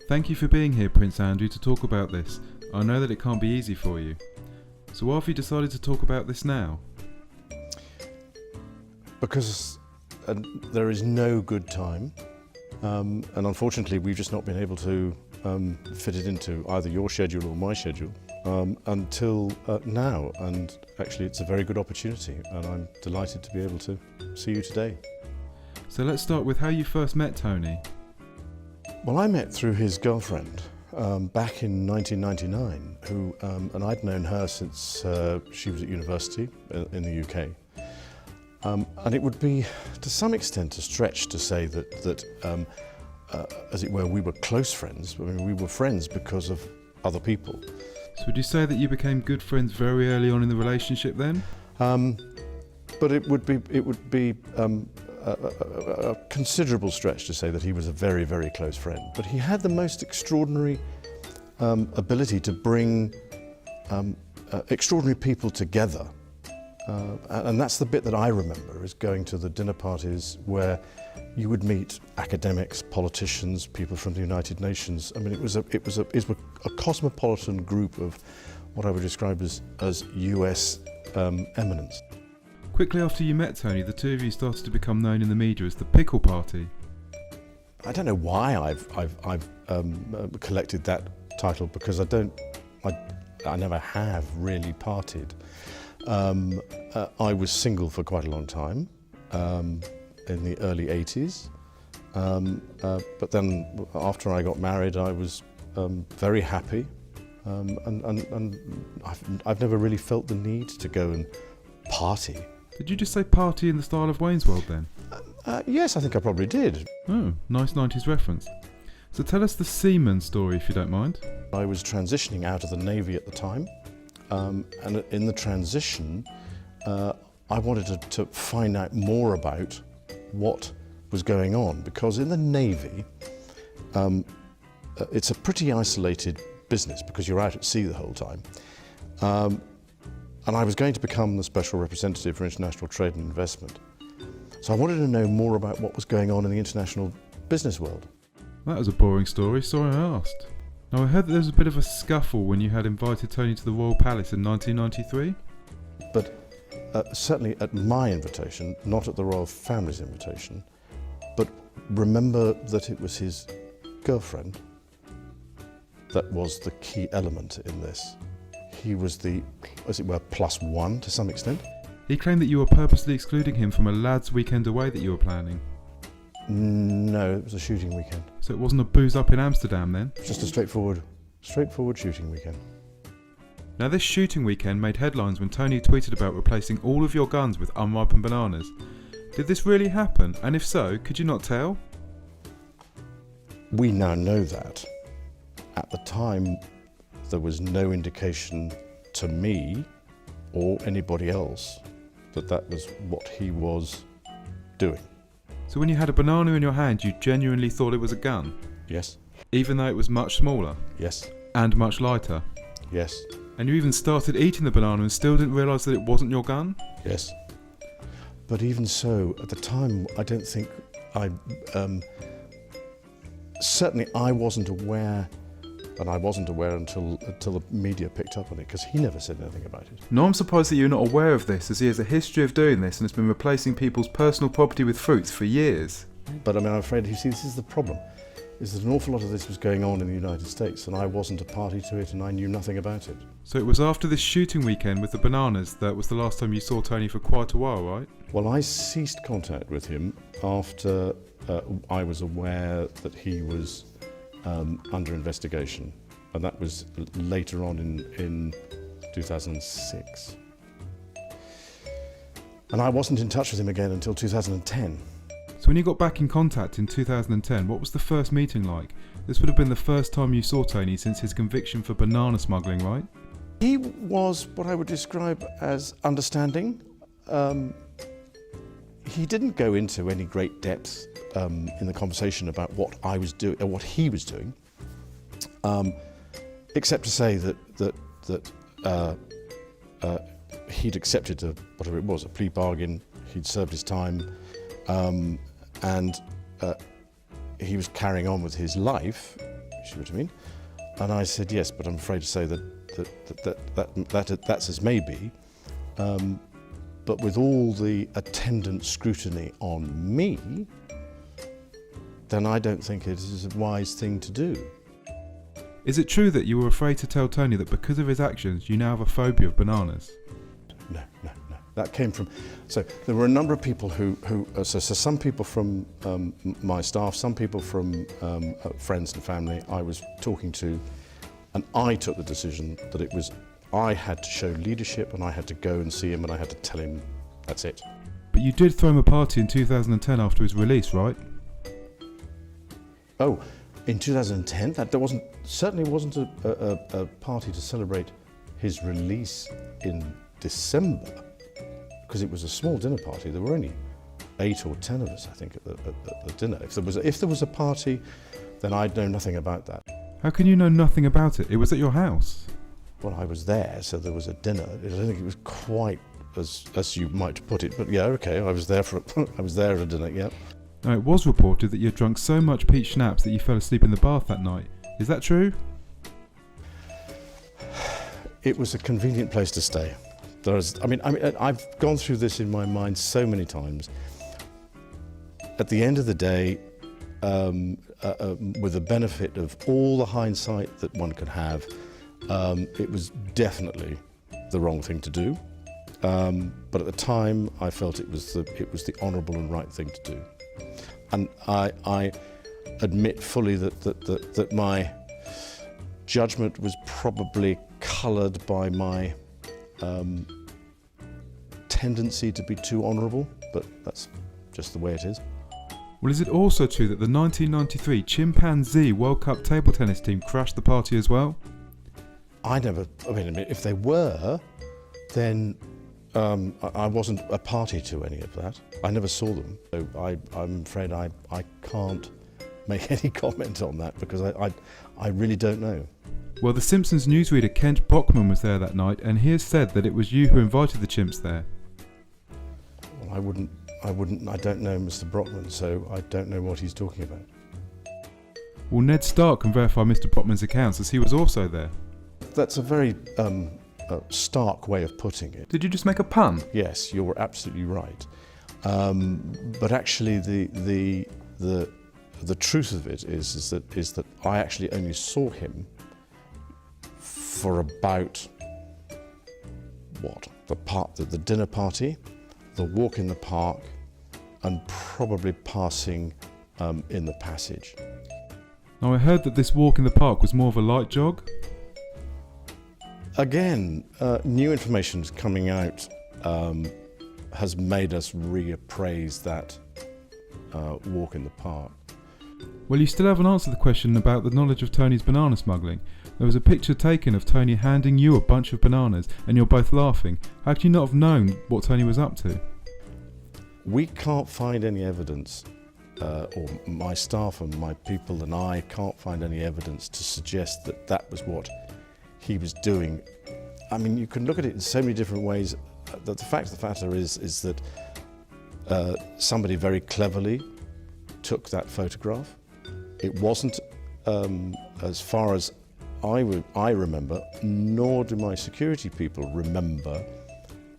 Thank you for being here, Prince Andrew, to talk about this. I know that it can't be easy for you. So why have you decided to talk about this now? Because there is no good time, and unfortunately we've just not been able to fit it into either your schedule or my schedule until now, and actually it's a very good opportunity and I'm delighted to be able to see you today. So let's start with how you first met Tony. Well, I met through his girlfriend back in 1999, and I'd known her since she was at university in the UK. And it would be, to some extent, a stretch to say that as it were, we were close friends. I mean, we were friends because of other people. So would you say that you became good friends very early on in the relationship then? But it would be a considerable stretch to say that he was a very, very close friend. But he had the most extraordinary ability to bring extraordinary people together. And that's the bit that I remember, is going to the dinner parties where you would meet academics, politicians, people from the United Nations. I mean, it was a cosmopolitan group of what I would describe as US eminence. Quickly after you met Tony, the two of you started to become known in the media as the Pickle Party. I don't know why I've collected that title, because I never have really partied. I was single for quite a long time, in the early 80s, but then after I got married I was very happy, and I've never really felt the need to go and party. Did you just say party in the style of Wayne's World then? Yes, I think I probably did. Oh, nice 90s reference. So tell us the seaman story if you don't mind. I was transitioning out of the Navy at the time, and in the transition I wanted to find out more about what was going on, because in the Navy it's a pretty isolated business because you're out at sea the whole time. And I was going to become the Special Representative for International Trade and Investment. So I wanted to know more about what was going on in the international business world. That was a boring story, sorry I asked. Now I heard that there was a bit of a scuffle when you had invited Tony to the Royal Palace in 1993. But certainly at my invitation, not at the royal family's invitation, but remember that it was his girlfriend that was the key element in this. He was the, as it were, +1 to some extent. He claimed that you were purposely excluding him from a lads' weekend away that you were planning. No, it was a shooting weekend. So it wasn't a booze up in Amsterdam then? Just a straightforward shooting weekend. Now this shooting weekend made headlines when Tony tweeted about replacing all of your guns with unripened bananas. Did this really happen? And if so, could you not tell? We now know that. At the time, there was no indication to me or anybody else that that was what he was doing. So when you had a banana in your hand, you genuinely thought it was a gun? Yes. Even though it was much smaller? Yes. And much lighter? Yes. And you even started eating the banana and still didn't realise that it wasn't your gun? Yes. But even so, at the time, I don't think certainly I wasn't aware, and I wasn't aware until the media picked up on it, because he never said anything about it. No, I'm surprised that you're not aware of this, as he has a history of doing this and has been replacing people's personal property with fruits for years. But I mean, I'm afraid, you see, this is the problem, is that an awful lot of this was going on in the United States, and I wasn't a party to it, and I knew nothing about it. So it was after this shooting weekend with the bananas that was the last time you saw Tony for quite a while, right? Well, I ceased contact with him after I was aware that he was under investigation, and that was later on in 2006. And I wasn't in touch with him again until 2010. So when you got back in contact in 2010, what was the first meeting like? This would have been the first time you saw Tony since his conviction for banana smuggling, right? He was what I would describe as understanding. He didn't go into any great depth in the conversation about what I was doing, or what he was doing, except to say that he'd accepted whatever it was, a plea bargain. He'd served his time, and he was carrying on with his life, you see what I mean? And I said, yes, but I'm afraid to say that's as may be. But with all the attendant scrutiny on me, then I don't think it is a wise thing to do. Is it true that you were afraid to tell Tony that because of his actions you now have a phobia of bananas? No. That came from, so there were a number of people who so some people from my staff, some people from friends and family I was talking to, and I took the decision that it was, I had to show leadership and I had to go and see him and I had to tell him, that's it. But you did throw him a party in 2010 after his release, right? Oh, in 2010? That certainly wasn't a party to celebrate his release in December, because it was a small dinner party. There were only 8 or 10 of us, I think, at the dinner. If there was a party, then I'd know nothing about that. How can you know nothing about it? It was at your house. Well, I was there, so there was a dinner. I don't think it was quite as you might put it, but yeah, okay, I was there at a dinner, yeah. Now, it was reported that you had drunk so much peach schnapps that you fell asleep in the bath that night. Is that true? It was a convenient place to stay. I've gone through this in my mind so many times. At the end of the day, with the benefit of all the hindsight that one could have, it was definitely the wrong thing to do. But at the time, I felt it was the honourable and right thing to do. And I admit fully that my judgment was probably coloured by my tendency to be too honourable, but that's just the way it is. Well, is it also true that the 1993 Chimpanzee World Cup table tennis team crashed the party as well? If they were, then I wasn't a party to any of that. I never saw them, so I'm afraid I can't make any comment on that because I really don't know. Well, the Simpsons newsreader Kent Brockman was there that night, and he has said that it was you who invited the chimps there. Well, I don't know Mr. Brockman, so I don't know what he's talking about. Well, Ned Stark can verify Mr. Brockman's accounts as he was also there. That's a very stark way of putting it. Did you just make a pun? Yes, you're absolutely right. But actually, the truth of it is that I actually only saw him for about the dinner party, the walk in the park, and probably passing in the passage. Now, I heard that this walk in the park was more of a light jog. Again, new information coming out has made us reappraise that walk in the park. Well, you still haven't answered the question about the knowledge of Tony's banana smuggling. There was a picture taken of Tony handing you a bunch of bananas and you're both laughing. How could you not have known what Tony was up to? We can't find any evidence, or my staff and my people and I can't find any evidence to suggest that that was what he was doing. I mean, you can look at it in so many different ways. The fact of the matter is that somebody very cleverly took that photograph. It wasn't, as far as I remember, nor do my security people remember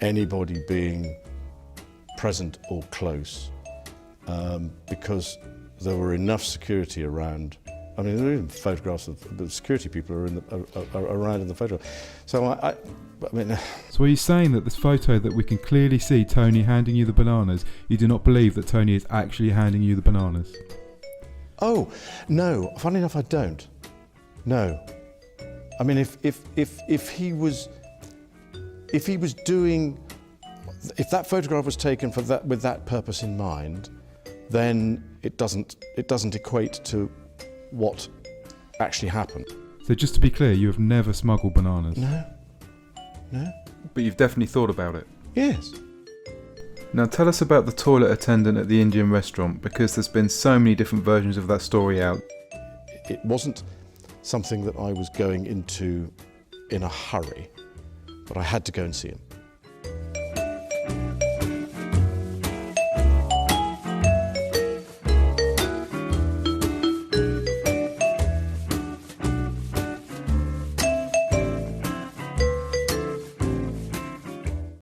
anybody being present or close, because there were enough security around. I mean, there are even photographs of the security people are around in the photograph. So I mean. So are you saying that this photo that we can clearly see Tony handing you the bananas, you do not believe that Tony is actually handing you the bananas? Oh, no. Funny enough, I don't. No. I mean, if that photograph was taken with that purpose in mind, then it doesn't equate to what actually happened. So just to be clear, you have never smuggled bananas? No. But you've definitely thought about it? Yes. Now tell us about the toilet attendant at the Indian restaurant, because there's been so many different versions of that story out. It wasn't something that I was going into in a hurry, but I had to go and see him.